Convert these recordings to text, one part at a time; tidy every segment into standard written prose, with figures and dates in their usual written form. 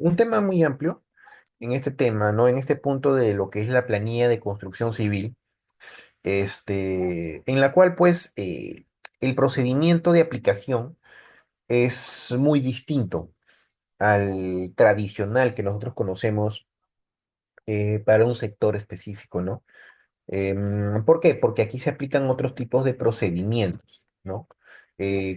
Un tema muy amplio en este tema, ¿no? En este punto de lo que es la planilla de construcción civil, en la cual, pues, el procedimiento de aplicación es muy distinto al tradicional que nosotros conocemos para un sector específico, ¿no? ¿Por qué? Porque aquí se aplican otros tipos de procedimientos, ¿no?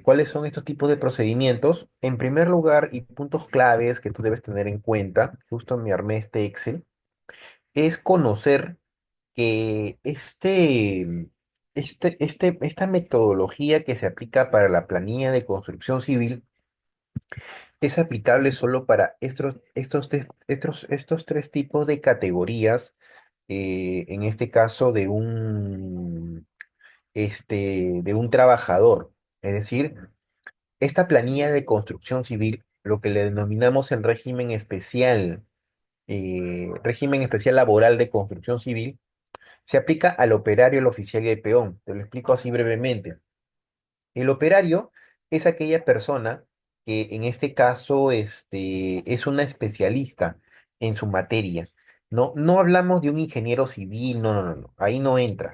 ¿Cuáles son estos tipos de procedimientos? En primer lugar, y puntos claves que tú debes tener en cuenta, justo me armé este Excel, es conocer que esta metodología que se aplica para la planilla de construcción civil es aplicable solo para estos tres tipos de categorías, en este caso de un trabajador. Es decir, esta planilla de construcción civil, lo que le denominamos el régimen especial laboral de construcción civil, se aplica al operario, el oficial y el peón. Te lo explico así brevemente. El operario es aquella persona que en este caso es una especialista en su materia. No, no hablamos de un ingeniero civil, no, no, no, no, ahí no entra,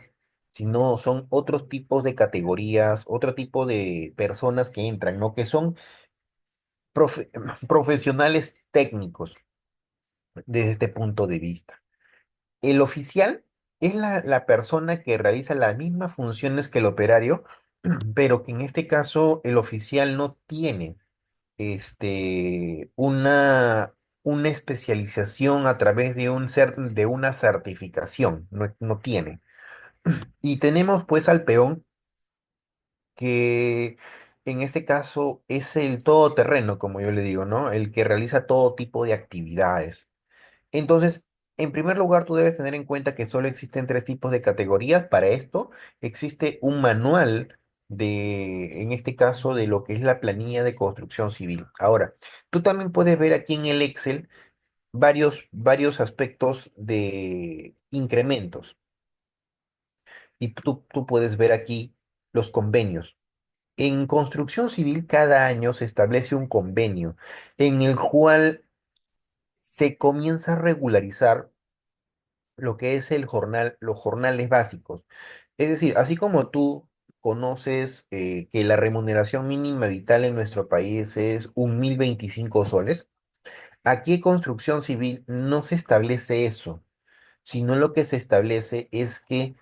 sino son otros tipos de categorías, otro tipo de personas que entran, ¿no? Que son profe- profesionales técnicos desde este punto de vista. El oficial es la persona que realiza las mismas funciones que el operario, pero que en este caso el oficial no tiene una especialización a través de una certificación, no, no tiene. Y tenemos pues al peón, que en este caso es el todoterreno, como yo le digo, ¿no? El que realiza todo tipo de actividades. Entonces, en primer lugar, tú debes tener en cuenta que solo existen tres tipos de categorías. Para esto, existe un manual en este caso, de lo que es la planilla de construcción civil. Ahora, tú también puedes ver aquí en el Excel varios aspectos de incrementos. Y tú puedes ver aquí los convenios. En construcción civil, cada año se establece un convenio en el cual se comienza a regularizar lo que es los jornales básicos. Es decir, así como tú conoces que la remuneración mínima vital en nuestro país es 1.025 soles, aquí en construcción civil no se establece eso, sino lo que se establece es que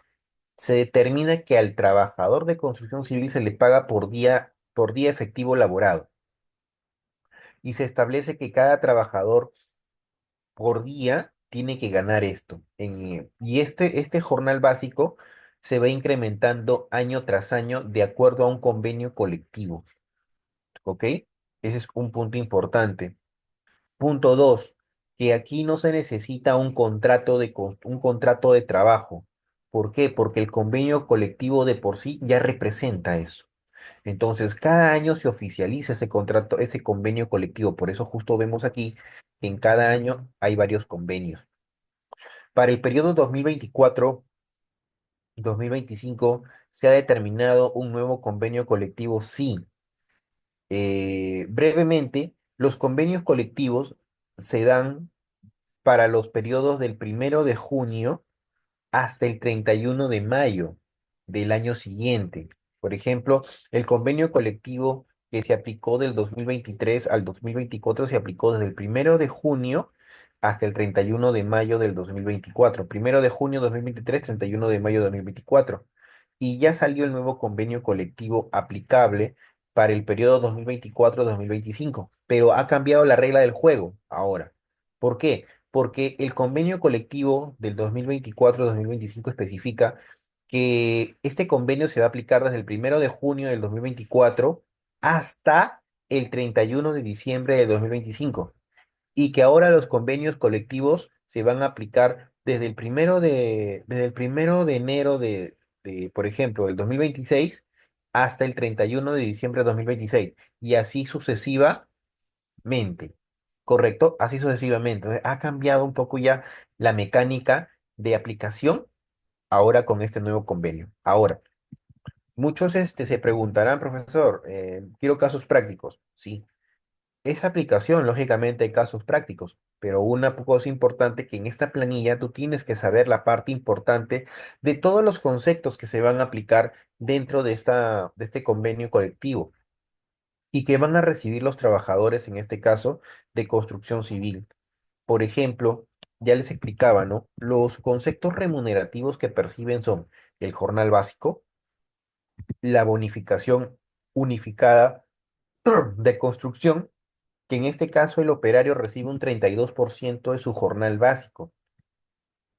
se determina que al trabajador de construcción civil se le paga por día efectivo laborado, y se establece que cada trabajador por día tiene que ganar esto. Y este jornal básico se va incrementando año tras año de acuerdo a un convenio colectivo, ¿ok? Ese es un punto importante. Punto dos, que aquí no se necesita un contrato de trabajo. ¿Por qué? Porque el convenio colectivo de por sí ya representa eso. Entonces, cada año se oficializa ese contrato, ese convenio colectivo. Por eso justo vemos aquí que en cada año hay varios convenios. Para el periodo 2024-2025 se ha determinado un nuevo convenio colectivo, sí. Brevemente, los convenios colectivos se dan para los periodos del 1 de junio hasta el 31 de mayo del año siguiente. Por ejemplo, el convenio colectivo que se aplicó del 2023 al 2024 se aplicó desde el 1 de junio hasta el 31 de mayo del 2024. 1 de junio 2023, 31 de mayo 2024. Y ya salió el nuevo convenio colectivo aplicable para el periodo 2024-2025, pero ha cambiado la regla del juego ahora. ¿Por qué? Porque el convenio colectivo del 2024-2025 especifica que este convenio se va a aplicar desde el 1 de junio del 2024 hasta el 31 de diciembre de 2025, y que ahora los convenios colectivos se van a aplicar desde el primero de enero por ejemplo, del 2026 hasta el 31 de diciembre de 2026, y así sucesivamente. ¿Correcto? Así sucesivamente. Entonces, ha cambiado un poco ya la mecánica de aplicación ahora con este nuevo convenio. Ahora, Muchos se preguntarán, profesor, quiero casos prácticos. Sí, esa aplicación, lógicamente, hay casos prácticos, pero una cosa importante que en esta planilla tú tienes que saber la parte importante de todos los conceptos que se van a aplicar dentro de este convenio colectivo y que van a recibir los trabajadores, en este caso, de construcción civil. Por ejemplo, ya les explicaba, ¿no? Los conceptos remunerativos que perciben son el jornal básico, la bonificación unificada de construcción, que en este caso el operario recibe un 32% de su jornal básico,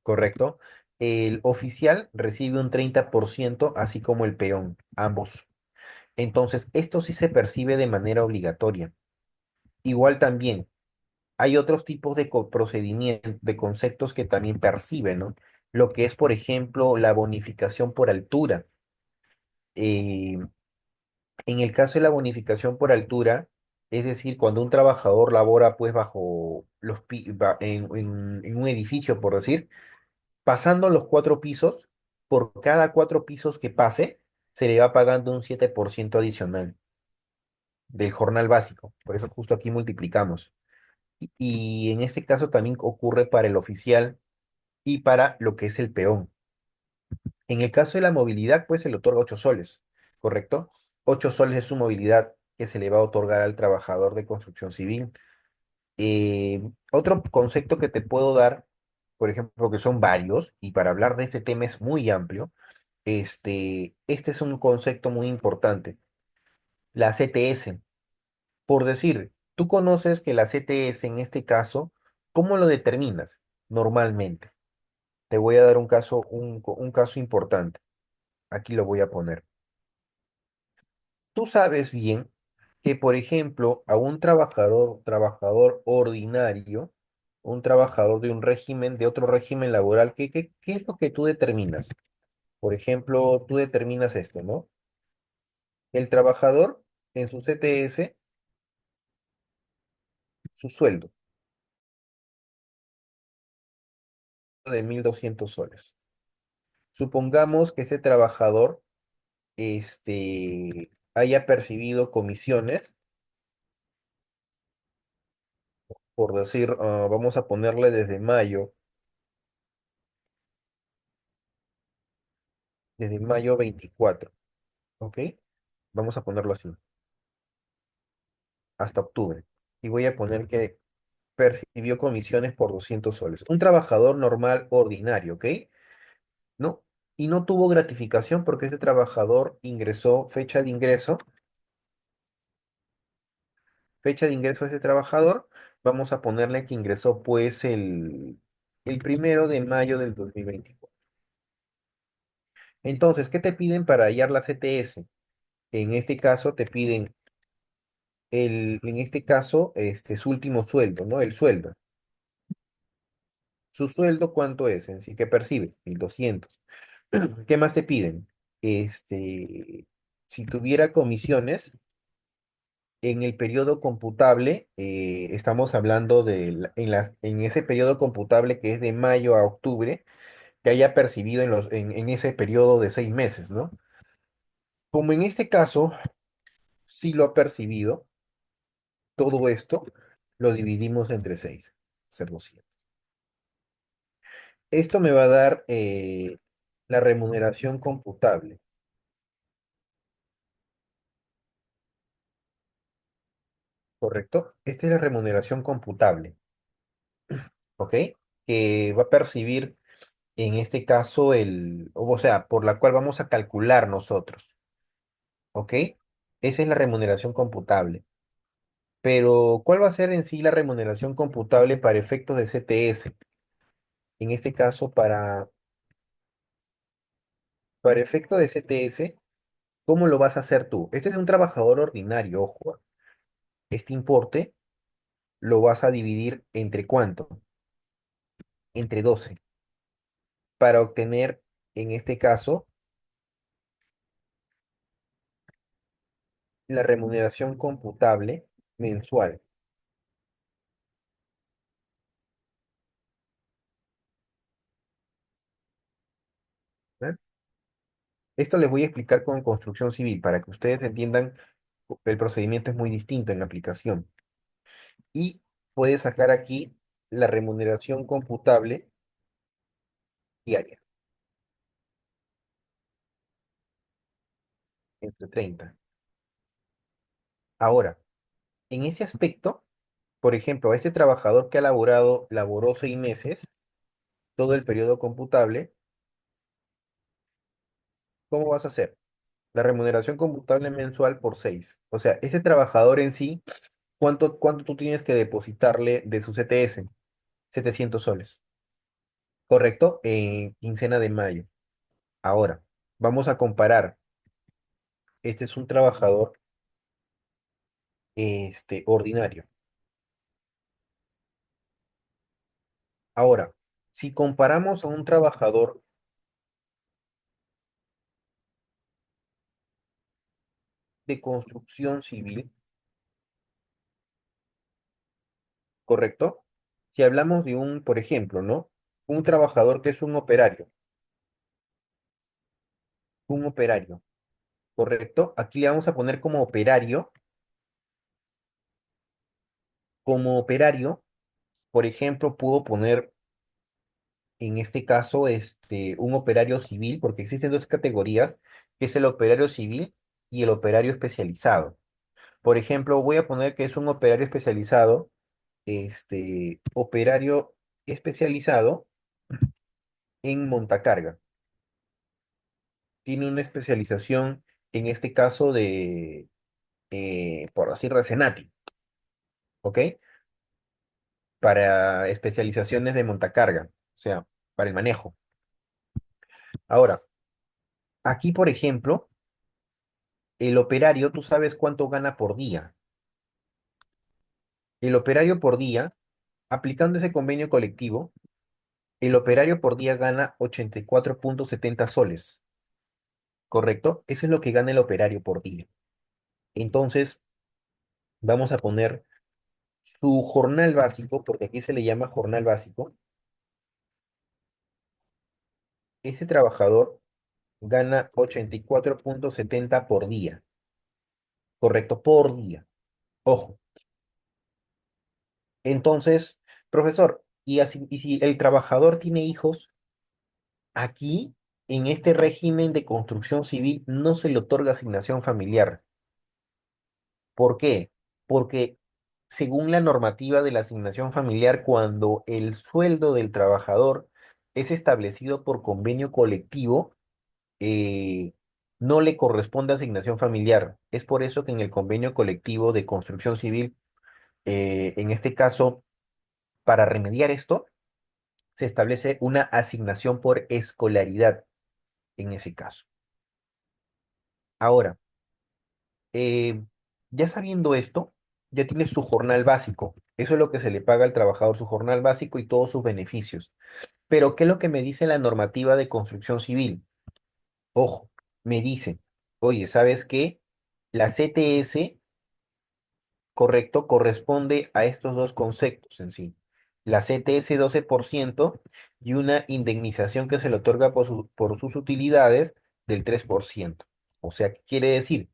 ¿correcto? El oficial recibe un 30%, así como el peón, ambos. Entonces, esto sí se percibe de manera obligatoria. Igual también, hay otros tipos de procedimientos, de conceptos que también perciben, ¿no? Lo que es, por ejemplo, la bonificación por altura. Eh, en el caso de la bonificación por altura, es decir, cuando un trabajador labora pues bajo en un edificio, por decir, pasando los 4 pisos, por cada 4 pisos que pase, se le va pagando un 7% adicional del jornal básico. Por eso justo aquí multiplicamos. Y en este caso también ocurre para el oficial y para lo que es el peón. En el caso de la movilidad, pues se le otorga 8 soles, ¿correcto? 8 soles es su movilidad que se le va a otorgar al trabajador de construcción civil. Otro concepto que te puedo dar, por ejemplo, que son varios, y para hablar de este tema es muy amplio, este es un concepto muy importante, la CTS. Por decir, tú conoces que la CTS en este caso, ¿cómo lo determinas normalmente? Te voy a dar un caso, un caso importante. Aquí lo voy a poner. Tú sabes bien que, por ejemplo, a un trabajador ordinario, un trabajador de un régimen, de otro régimen laboral, ¿qué es lo que tú determinas? Por ejemplo, tú determinas esto, ¿no? El trabajador en su CTS, su sueldo de 1.200 soles. Supongamos que ese trabajador, haya percibido comisiones, por decir, vamos a ponerle desde mayo 24, ¿ok? Vamos a ponerlo así, hasta octubre. Y voy a poner que percibió comisiones por 200 soles. Un trabajador normal ordinario, ¿ok? ¿No? Y no tuvo gratificación porque este trabajador ingresó, fecha de ingreso de ese trabajador, vamos a ponerle que ingresó pues el 1 de mayo del 2024. Entonces, ¿qué te piden para hallar la CTS? En este caso te piden en este caso, su último sueldo, ¿no? El sueldo. ¿Su sueldo cuánto es en sí que percibe? 1.200. ¿Qué más te piden? Si tuviera comisiones, en el periodo computable, estamos hablando en ese periodo computable que es de mayo a octubre, que haya percibido en ese periodo de 6 meses, ¿no? Como en este caso, sí lo ha percibido, todo esto lo dividimos entre 6, ser 200. Esto me va a dar la remuneración computable, ¿correcto? Esta es la remuneración computable, ¿ok? Que va a percibir en este caso o sea, por la cual vamos a calcular nosotros, ¿ok? Esa es la remuneración computable. Pero, ¿cuál va a ser en sí la remuneración computable para efectos de CTS? En este caso, para efecto de CTS, ¿cómo lo vas a hacer tú? Este es un trabajador ordinario, ojo. Este importe lo vas a dividir entre ¿cuánto? Entre 12, para obtener, en este caso, la remuneración computable mensual. ¿Eh? Esto les voy a explicar con construcción civil para que ustedes entiendan el procedimiento es muy distinto en la aplicación. Y puedes sacar aquí la remuneración computable diaria, entre 30. Ahora, en ese aspecto, por ejemplo, a este trabajador que ha laboró 6 meses, todo el periodo computable, ¿cómo vas a hacer? La remuneración computable mensual por 6. O sea, ese trabajador en sí, ¿cuánto tú tienes que depositarle de su CTS? 700 soles. ¿Correcto? En quincena de mayo. Ahora, vamos a comparar. Este es un trabajador ordinario. Ahora, si comparamos a un trabajador de construcción civil, ¿correcto? Si hablamos de un, por ejemplo, ¿no? Un trabajador que es un operario, ¿correcto? Aquí le vamos a poner como operario, por ejemplo, puedo poner en este caso un operario civil, porque existen dos categorías, que es el operario civil y el operario especializado. Por ejemplo, voy a poner que es un operario especializado, operario especializado en montacarga. Tiene una especialización, en este caso por decir, de Senati, ¿ok? Para especializaciones de montacarga, o sea, para el manejo. Ahora, aquí, por ejemplo, el operario, tú sabes cuánto gana por día. El operario por día, aplicando ese convenio colectivo, el operario por día gana 84,70 soles, ¿correcto? Eso es lo que gana el operario por día. Entonces, vamos a poner su jornal básico, porque aquí se le llama jornal básico. Ese trabajador gana 84,70 por día, ¿correcto? Por día. Ojo. Entonces, profesor, y si el trabajador tiene hijos, aquí, en este régimen de construcción civil, no se le otorga asignación familiar. ¿Por qué? Porque según la normativa de la asignación familiar, cuando el sueldo del trabajador es establecido por convenio colectivo, eh, no le corresponde asignación familiar. Es por eso que en el convenio colectivo de construcción civil, en este caso, para remediar esto, se establece una asignación por escolaridad en ese caso. Ahora, eh, ya sabiendo esto, ya tienes su jornal básico. Eso es lo que se le paga al trabajador, su jornal básico y todos sus beneficios. Pero, ¿qué es lo que me dice la normativa de construcción civil? Ojo, me dice, oye, ¿sabes qué? La CTS, correcto, corresponde a estos dos conceptos en sí. La CTS 12% y una indemnización que se le otorga por sus utilidades del 3%. O sea, ¿qué quiere decir?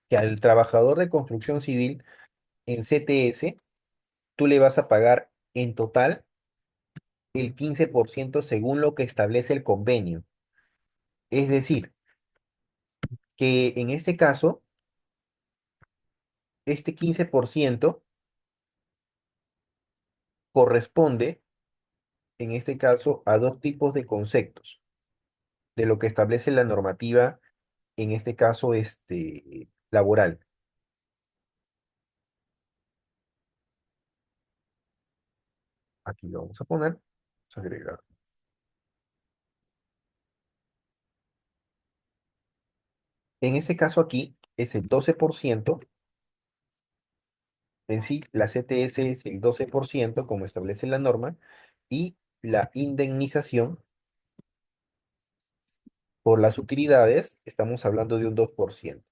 Que al trabajador de construcción civil en CTS, tú le vas a pagar en total el 15% según lo que establece el convenio. Es decir, que en este caso, este 15% corresponde, en este caso, a dos tipos de conceptos de lo que establece la normativa, en este caso, laboral. Aquí lo vamos a poner, vamos a agregar. En este caso aquí es el 12%. En sí, la CTS es el 12% como establece la norma, y la indemnización por las utilidades, estamos hablando de un 2%.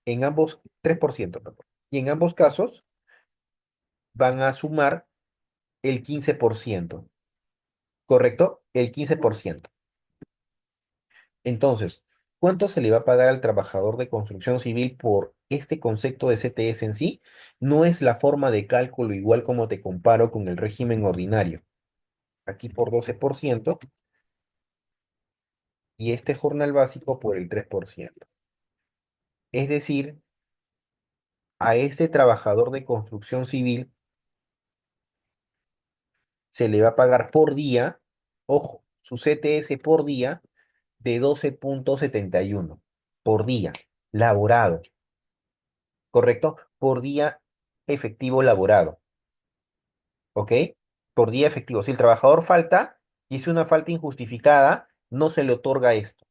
En ambos, 3%, perdón. Y en ambos casos van a sumar el 15%, ¿correcto? El 15%. Entonces, ¿cuánto se le va a pagar al trabajador de construcción civil por este concepto de CTS en sí? No es la forma de cálculo igual como te comparo con el régimen ordinario. Aquí por 12% y este jornal básico por el 3%. Es decir, a este trabajador de construcción civil se le va a pagar por día, ojo, su CTS por día de 12,71 por día laborado, ¿correcto? Por día efectivo laborado, ¿ok? Por día efectivo. Si el trabajador falta y es una falta injustificada, no se le otorga esto.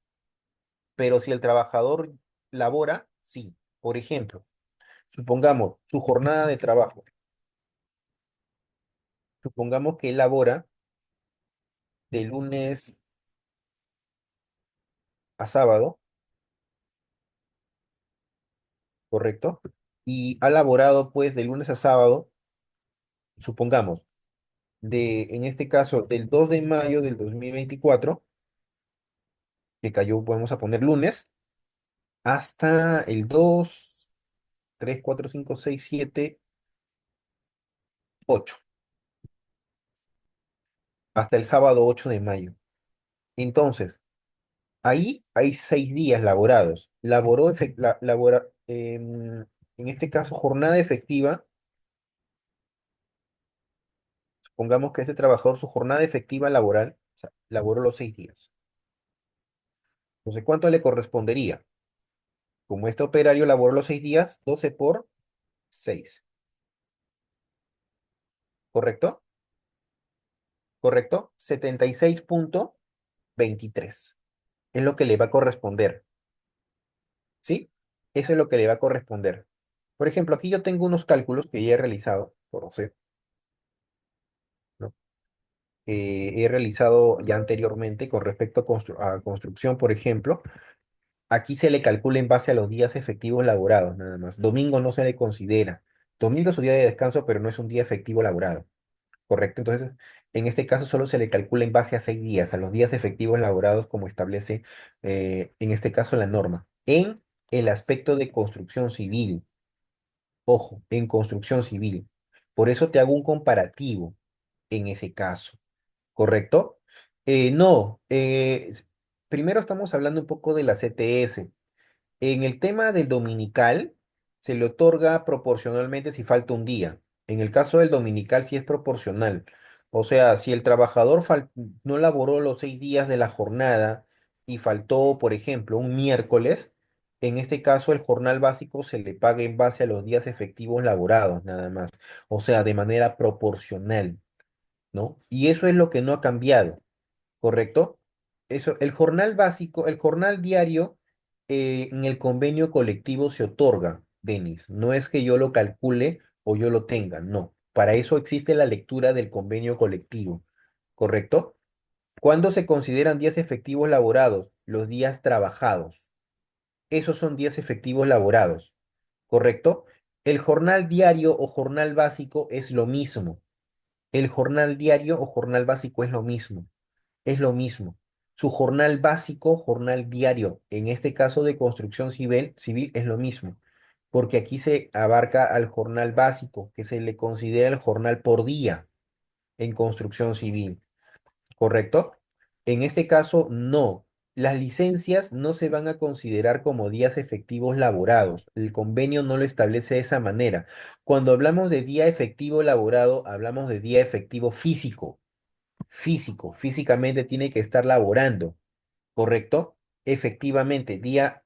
Pero si el trabajador labora, sí. Por ejemplo, supongamos su jornada de trabajo. Supongamos que él labora de lunes a sábado, ¿correcto? Y ha laborado pues de lunes a sábado, supongamos, en este caso, del 2 de mayo del 2024 que cayó, vamos a poner lunes, hasta el 2 3 4 5 6 7 8 hasta el sábado 8 de mayo. Entonces, ahí hay 6 días laborados. En este caso, jornada efectiva, supongamos que ese trabajador, su jornada efectiva laboral, o sea, laboró los 6 días. Entonces, ¿cuánto le correspondería? Como este operario laboró los 6 días, 12 por 6, ¿correcto? ¿Correcto? 76,23 es lo que le va a corresponder, ¿sí? Eso es lo que le va a corresponder. Por ejemplo, aquí yo tengo unos cálculos que ya he realizado, por C, ¿no? He realizado ya anteriormente con respecto a construcción, por ejemplo. Aquí se le calcula en base a los días efectivos laborados, nada más. Domingo no se le considera. Domingo es un día de descanso, pero no es un día efectivo laborado. ¿Correcto? Entonces, en este caso solo se le calcula en base a 6 días, a los días efectivos laborados como establece, en este caso, la norma. En el aspecto de construcción civil, ojo, en construcción civil. Por eso te hago un comparativo en ese caso, ¿correcto? No, primero estamos hablando un poco de la CTS. En el tema del dominical, se le otorga proporcionalmente si falta un día. En el caso del dominical, sí es proporcional. O sea, si el trabajador no laboró los 6 días de la jornada y faltó, por ejemplo, un miércoles, en este caso el jornal básico se le paga en base a los días efectivos laborados, nada más. O sea, de manera proporcional, ¿no? Y eso es lo que no ha cambiado. ¿Correcto? Eso, el jornal básico, el jornal diario, en el convenio colectivo se otorga, Denis. No es que yo lo calcule o yo lo tenga, no. Para eso existe la lectura del convenio colectivo, ¿correcto? ¿Cuándo se consideran días efectivos laborados? Los días trabajados. Esos son días efectivos laborados, ¿correcto? El jornal diario o jornal básico es lo mismo. El jornal diario o jornal básico es lo mismo, es lo mismo. Su jornal básico, jornal diario, en este caso de construcción civil es lo mismo, porque aquí se abarca al jornal básico, que se le considera el jornal por día en construcción civil, ¿correcto? En este caso, no. Las licencias no se van a considerar como días efectivos laborados. El convenio no lo establece de esa manera. Cuando hablamos de día efectivo laborado, hablamos de día efectivo físico. Físicamente tiene que estar laborando, ¿correcto? Efectivamente, día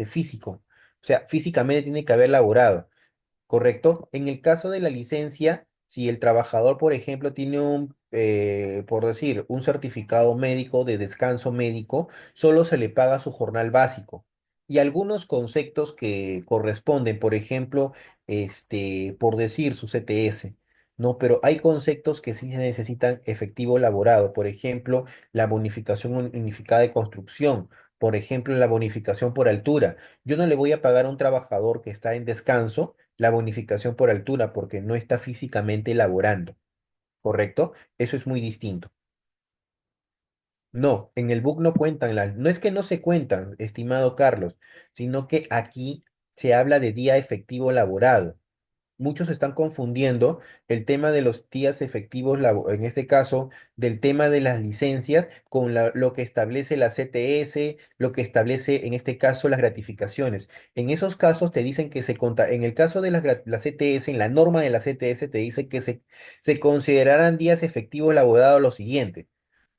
físico. O sea, físicamente tiene que haber laborado. ¿Correcto? En el caso de la licencia, si el trabajador, por ejemplo, tiene por decir, un certificado médico de descanso médico, solo se le paga su jornal básico. Y algunos conceptos que corresponden, por ejemplo, por decir, su CTS, ¿no? Pero hay conceptos que sí se necesitan efectivo laborado, por ejemplo, la bonificación unificada de construcción, por ejemplo, la bonificación por altura. Yo no le voy a pagar a un trabajador que está en descanso la bonificación por altura porque no está físicamente laborando, ¿correcto? Eso es muy distinto. No, en el book no cuentan las, no es que no se cuentan, estimado Carlos, sino que aquí se habla de día efectivo laborado. Muchos están confundiendo el tema de los días efectivos, en este caso, del tema de las licencias con lo que establece la CTS, lo que establece en este caso las gratificaciones. En esos casos te dicen que se conta, en el caso de la CTS, en la norma de la CTS te dice que se considerarán días efectivos laborados los siguientes,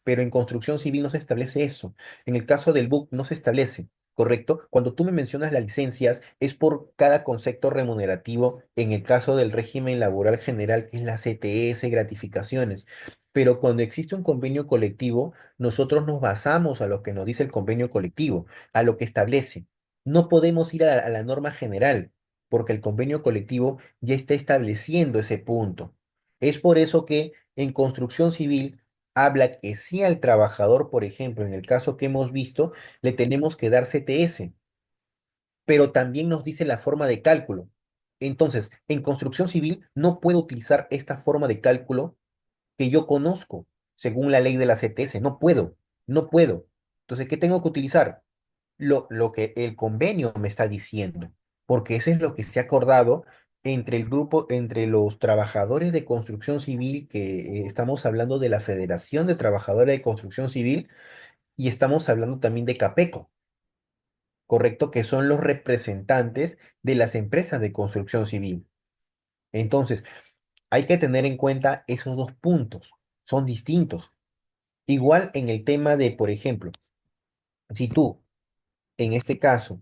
pero en construcción civil no se establece eso. En el caso del BUC no se establece, ¿correcto? Cuando tú me mencionas las licencias, es por cada concepto remunerativo, en el caso del régimen laboral general, que es la CTS, gratificaciones. Pero cuando existe un convenio colectivo, nosotros nos basamos a lo que nos dice el convenio colectivo, a lo que establece. No podemos ir a la norma general, porque el convenio colectivo ya está estableciendo ese punto. Es por eso que en construcción civil habla que si al trabajador, por ejemplo, en el caso que hemos visto, le tenemos que dar CTS, pero también nos dice la forma de cálculo. Entonces, en construcción civil no puedo utilizar esta forma de cálculo que yo conozco, según la ley de la CTS. No puedo, no puedo. Entonces, ¿qué tengo que utilizar? Lo que el convenio me está diciendo, porque eso es lo que se ha acordado entre el grupo, entre los trabajadores de construcción civil, que estamos hablando de la Federación de Trabajadores de Construcción Civil y estamos hablando también de Capeco, ¿correcto? Que son los representantes de las empresas de construcción civil. Entonces, hay que tener en cuenta esos dos puntos, son distintos. Igual en el tema de, por ejemplo, si tú, en este caso,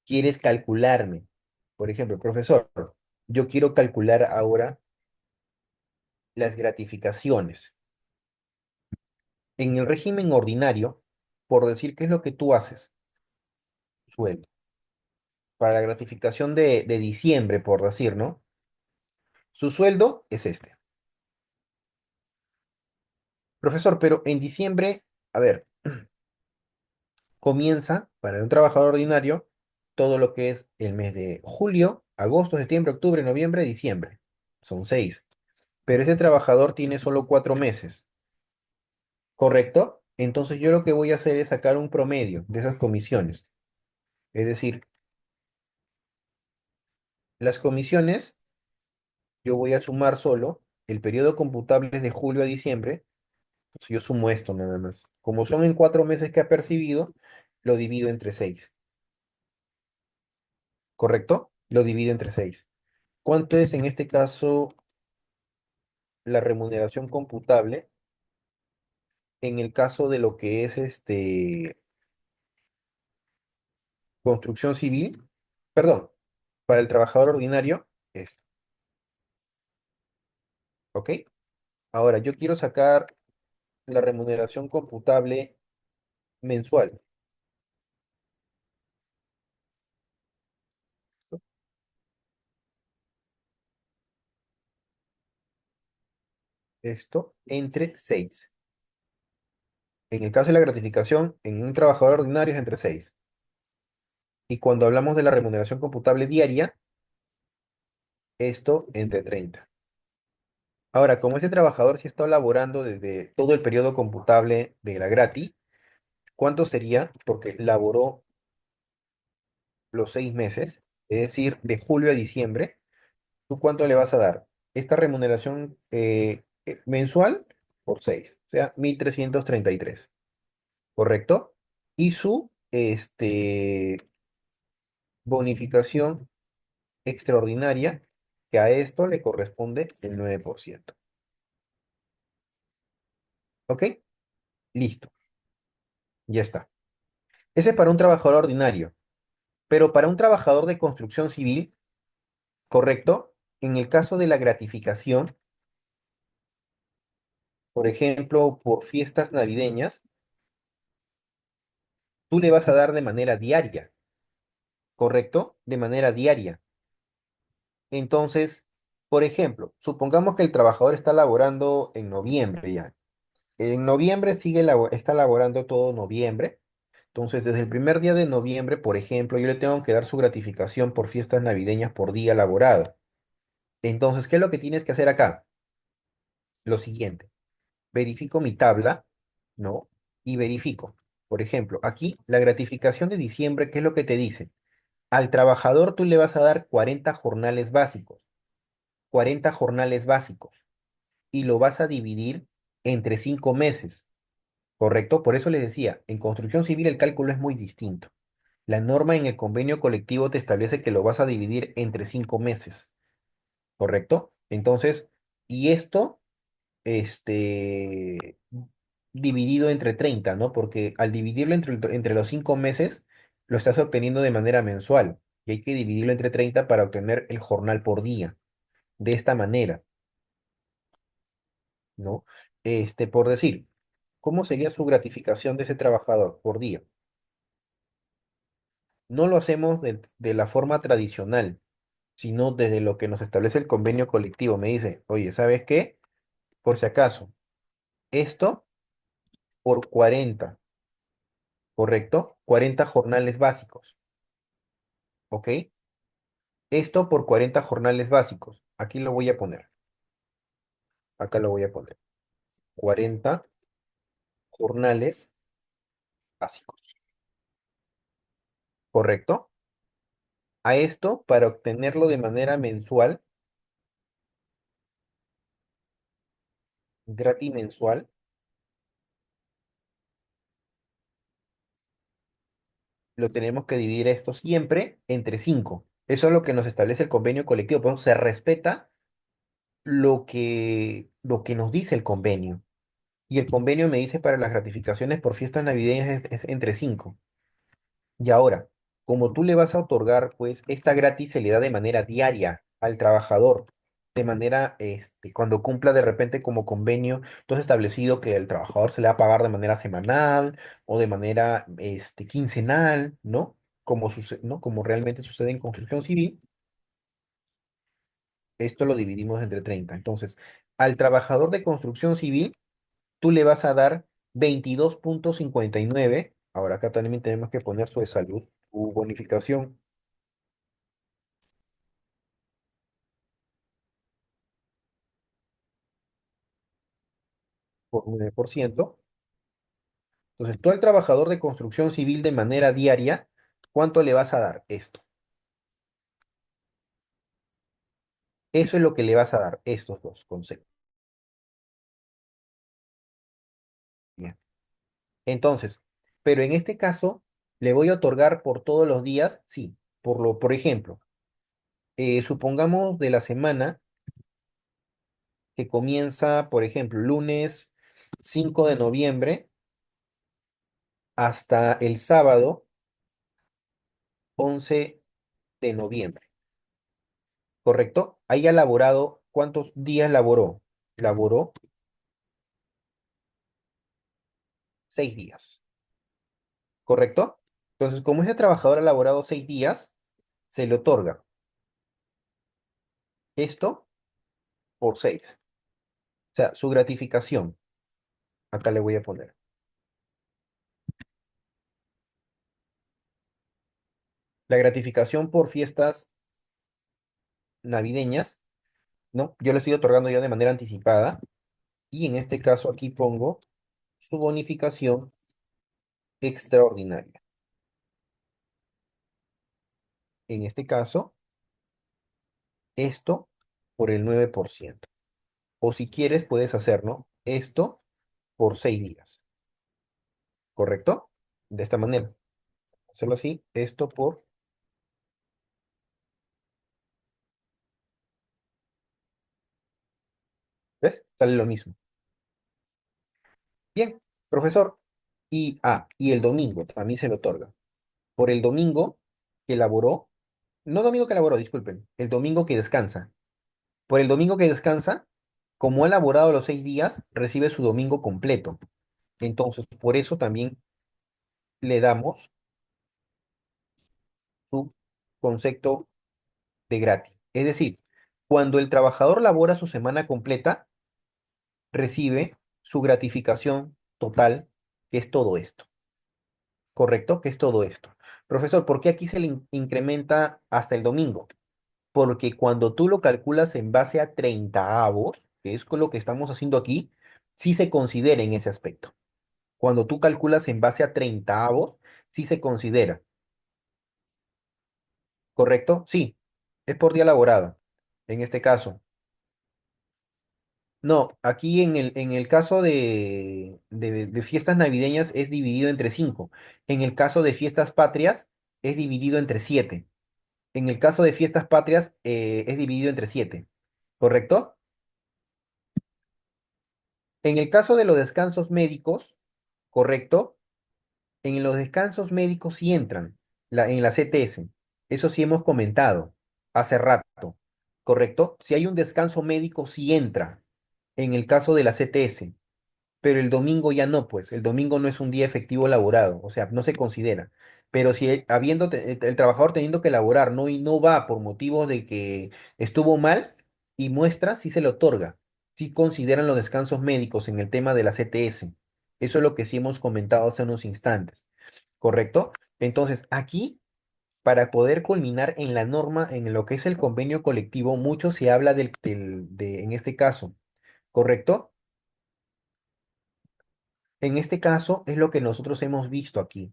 quieres calcularme, por ejemplo, profesor, yo quiero calcular ahora las gratificaciones. En el régimen ordinario, por decir qué es lo que tú haces, sueldo. Para la gratificación de diciembre, por decir, ¿no? Su sueldo es este. Profesor, pero en diciembre, a ver, comienza para un trabajador ordinario todo lo que es el mes de julio, agosto, septiembre, octubre, noviembre, diciembre. Son 6. Pero ese trabajador tiene solo 4 meses. ¿Correcto? Entonces yo lo que voy a hacer es sacar un promedio de esas comisiones. Es decir, las comisiones, yo voy a sumar solo el periodo computable es de julio a diciembre, pues yo sumo esto nada más. Como son en 4 meses que ha percibido, lo divido entre 6. ¿Correcto? Lo divido entre 6. ¿Cuánto es en este caso la remuneración computable en el caso de lo que es construcción civil? Perdón, para el trabajador ordinario, esto. ¿Ok? Ahora, yo quiero sacar la remuneración computable mensual. Esto entre 6. En el caso de la gratificación, en un trabajador ordinario es entre 6. Y cuando hablamos de la remuneración computable diaria, esto entre 30. Ahora, como ese trabajador sí está laborando desde todo el periodo computable de la grati, ¿cuánto sería? Porque laboró los 6 meses, es decir, de julio a diciembre. ¿Tú cuánto le vas a dar? Esta remuneración mensual por 6, o sea, 1.333, ¿correcto? Y su bonificación extraordinaria, que a esto le corresponde el 9%. ¿Ok? Listo, ya está. Ese es para un trabajador ordinario, pero para un trabajador de construcción civil, ¿correcto? En el caso de la gratificación, por ejemplo, por fiestas navideñas, tú le vas a dar de manera diaria, ¿correcto? De manera diaria. Entonces, por ejemplo, supongamos que el trabajador está laborando en noviembre ya. En noviembre está laborando todo noviembre. Entonces, desde el primer día de noviembre, por ejemplo, yo le tengo que dar su gratificación por fiestas navideñas por día laborado. Entonces, ¿qué es lo que tienes que hacer acá? Lo siguiente, verifico mi tabla, ¿no? y verifico. Por ejemplo, aquí la gratificación de diciembre, ¿qué es lo que te dice? Al trabajador tú le vas a dar 40 jornales básicos, 40 jornales básicos, y lo vas a dividir entre 5 meses, ¿correcto? Por eso les decía, en construcción civil el cálculo es muy distinto. La norma en el convenio colectivo te establece que lo vas a dividir entre 5 meses, ¿correcto? Entonces, y esto, este, dividido entre 30, ¿no? Porque al dividirlo entre los 5 meses, lo estás obteniendo de manera mensual. Y hay que dividirlo entre 30 para obtener el jornal por día. De esta manera, ¿no? Por decir, ¿cómo sería su gratificación de ese trabajador por día? No lo hacemos de la forma tradicional, sino desde lo que nos establece el convenio colectivo. Me dice, oye, ¿sabes qué? Por si acaso, esto por 40, ¿correcto? 40 jornales básicos, ¿ok? Esto por 40 jornales básicos. Aquí lo voy a poner. Acá lo voy a poner. 40 jornales básicos, ¿correcto? A esto, para obtenerlo de manera mensual, gratis mensual, lo tenemos que dividir esto siempre entre 5. Eso es lo que nos establece el convenio colectivo. Por eso se respeta lo que nos dice el convenio. Y el convenio me dice para las gratificaciones por fiestas navideñas es entre 5. Y ahora, como tú le vas a otorgar, pues esta gratis se le da de manera diaria al trabajador, de manera, cuando cumpla de repente como convenio, entonces establecido que el trabajador se le va a pagar de manera semanal o de manera, quincenal, ¿no? ¿No? Como realmente sucede en construcción civil, esto lo dividimos entre 30. Entonces, al trabajador de construcción civil, tú le vas a dar 22,59. Ahora acá también tenemos que poner su de salud, su bonificación por 9%. Entonces, tú al trabajador de construcción civil de manera diaria, ¿cuánto le vas a dar? Esto. Eso es lo que le vas a dar, estos dos conceptos. Bien. Entonces, pero en este caso, ¿le voy a otorgar por todos los días? Sí. Por ejemplo, supongamos de la semana que comienza, por ejemplo, lunes 5 de noviembre hasta el sábado 11 de noviembre, ¿correcto? Ahí ha laborado, ¿cuántos días laboró? Laboró 6 días, ¿correcto? Entonces, como ese trabajador ha laborado 6 días, se le otorga esto por 6. O sea, su gratificación, acá le voy a poner. La gratificación por fiestas navideñas, ¿no? Yo le estoy otorgando ya de manera anticipada y en este caso aquí pongo su bonificación extraordinaria. En este caso, esto por el 9%. O si quieres, puedes hacerlo esto por 6 días, ¿correcto? De esta manera. Hacerlo así, esto por, ¿ves? Sale lo mismo. Bien, profesor. Y el domingo también se le otorga. Por el domingo que elaboró, no domingo que elaboró, disculpen, el domingo que descansa. Por el domingo que descansa, como ha elaborado los 6 días, recibe su domingo completo. Entonces, por eso también le damos su concepto de gratis. Es decir, cuando el trabajador labora su semana completa, recibe su gratificación total, que es todo esto. ¿Correcto? Que es todo esto. Profesor, ¿por qué aquí se le incrementa hasta el domingo? Porque cuando tú lo calculas en base a 30avos, que es con lo que estamos haciendo aquí, sí se considera en ese aspecto. Cuando tú calculas en base a treintaavos, sí se considera, ¿correcto? Sí, es por día laborado, en este caso. No, aquí en el caso de fiestas navideñas es dividido entre 5. En el caso de fiestas patrias es dividido entre 7. En el caso de fiestas patrias es dividido entre 7. ¿Correcto? En el caso de los descansos médicos, ¿correcto? En los descansos médicos sí entran en la CTS. Eso sí hemos comentado hace rato. ¿Correcto? Si hay un descanso médico, sí entra en el caso de la CTS. Pero el domingo ya no, pues el domingo no es un día efectivo laborado, o sea, no se considera. Pero si el trabajador teniendo que laborar no y no va por motivos de que estuvo mal y muestra, sí se le otorga. Sí consideran los descansos médicos en el tema de la CTS. Eso es lo que sí hemos comentado hace unos instantes, ¿correcto? Entonces, aquí, para poder culminar en la norma, en lo que es el convenio colectivo, mucho se habla en este caso, ¿correcto? En este caso es lo que nosotros hemos visto aquí,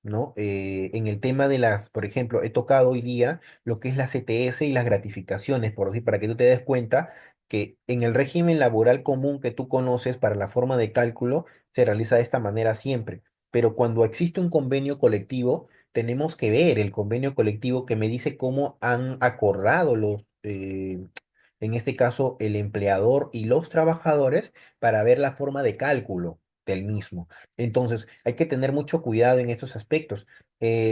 ¿no? En el tema de por ejemplo, he tocado hoy día lo que es la CTS y las gratificaciones, por decir, para que tú te des cuenta que en el régimen laboral común que tú conoces para la forma de cálculo se realiza de esta manera siempre, pero cuando existe un convenio colectivo, tenemos que ver el convenio colectivo que me dice cómo han acordado en este caso, el empleador y los trabajadores para ver la forma de cálculo del mismo. Entonces, hay que tener mucho cuidado en estos aspectos.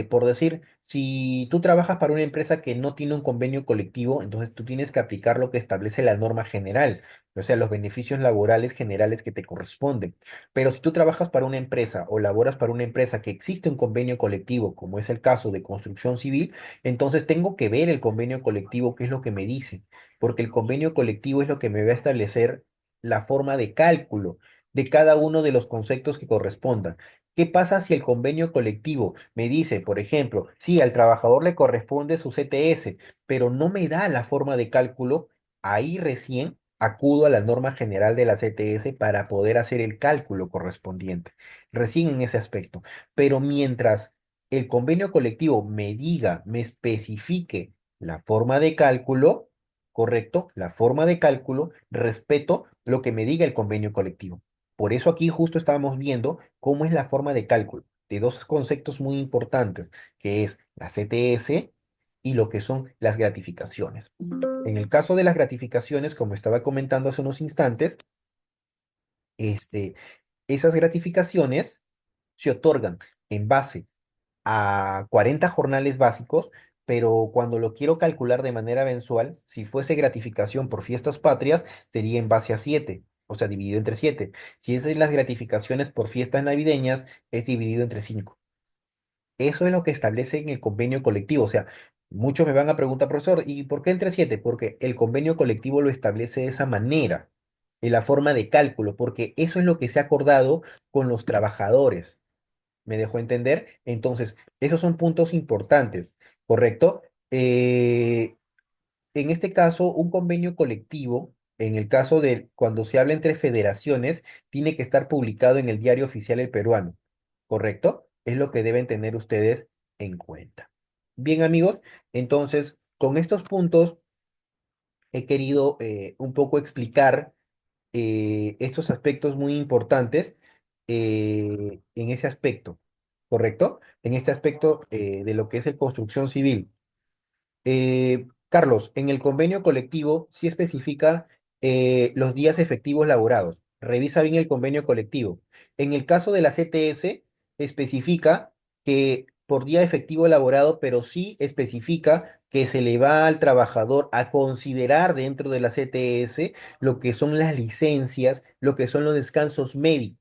Por decir, si tú trabajas para una empresa que no tiene un convenio colectivo, entonces tú tienes que aplicar lo que establece la norma general, o sea, los beneficios laborales generales que te corresponden. Pero si tú trabajas para una empresa o laboras para una empresa que existe un convenio colectivo, como es el caso de construcción civil, entonces tengo que ver el convenio colectivo, qué es lo que me dice, porque el convenio colectivo es lo que me va a establecer la forma de cálculo de cada uno de los conceptos que correspondan. ¿Qué pasa si el convenio colectivo me dice, por ejemplo, sí, al trabajador le corresponde su CTS, pero no me da la forma de cálculo? Ahí recién acudo a la norma general de la CTS para poder hacer el cálculo correspondiente, recién en ese aspecto. Pero mientras el convenio colectivo me diga, me especifique la forma de cálculo, ¿correcto? La forma de cálculo, respeto lo que me diga el convenio colectivo. Por eso aquí justo estábamos viendo cómo es la forma de cálculo de dos conceptos muy importantes, que es la CTS y lo que son las gratificaciones. En el caso de las gratificaciones, como estaba comentando hace unos instantes, este, esas gratificaciones se otorgan en base a 40 jornales básicos, pero cuando lo quiero calcular de manera mensual, si fuese gratificación por fiestas patrias, sería en base a 7, o sea, dividido entre 7. Si es las gratificaciones por fiestas navideñas, es dividido entre 5. Eso es lo que establece en el convenio colectivo. O sea, muchos me van a preguntar, profesor, ¿y por qué entre 7? Porque el convenio colectivo lo establece de esa manera, en la forma de cálculo, porque eso es lo que se ha acordado con los trabajadores. ¿Me dejó entender? Entonces, esos son puntos importantes, ¿correcto? En este caso, un convenio colectivo, en el caso de cuando se habla entre federaciones, tiene que estar publicado en el Diario Oficial El Peruano, ¿correcto? Es lo que deben tener ustedes en cuenta. Bien, amigos, entonces, con estos puntos he querido un poco explicar estos aspectos muy importantes en ese aspecto, ¿correcto? En este aspecto de lo que es el construcción civil. Carlos, en el convenio colectivo sí especifica los días efectivos laborados. Revisa bien el convenio colectivo. En el caso de la CTS, especifica que por día efectivo laborado, pero sí especifica que se le va al trabajador a considerar dentro de la CTS lo que son las licencias, lo que son los descansos médicos.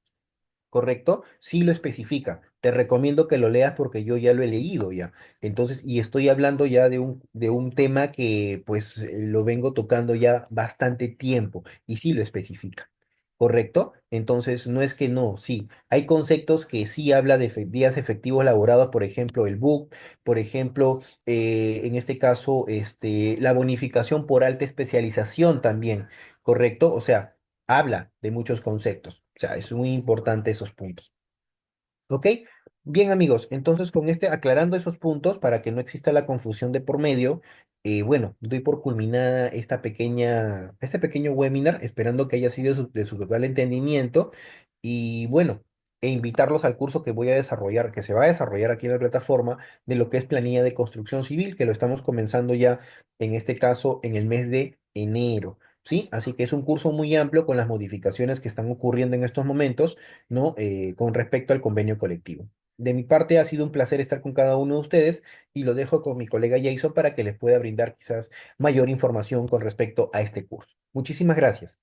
¿Correcto? Sí lo especifica. Te recomiendo que lo leas porque yo ya lo he leído ya. Entonces, y estoy hablando ya de un tema que pues lo vengo tocando ya bastante tiempo y sí lo especifica. ¿Correcto? Entonces, no es que no, sí. Hay conceptos que sí habla de días efectivos laborados, por ejemplo, el BUC, por ejemplo, en este caso, la bonificación por alta especialización también, ¿correcto? O sea, habla de muchos conceptos. O sea, es muy importante esos puntos. ¿Ok? Bien, amigos, entonces con este, aclarando esos puntos para que no exista la confusión de por medio, bueno, doy por culminada este pequeño webinar, esperando que haya sido de su total entendimiento y bueno, e invitarlos al curso que voy a desarrollar, que se va a desarrollar aquí en la plataforma de lo que es planilla de construcción civil, que lo estamos comenzando ya, en este caso, en el mes de enero. ¿Sí? Así que es un curso muy amplio con las modificaciones que están ocurriendo en estos momentos, ¿no? Con respecto al convenio colectivo. De mi parte ha sido un placer estar con cada uno de ustedes y lo dejo con mi colega Jason para que les pueda brindar quizás mayor información con respecto a este curso. Muchísimas gracias.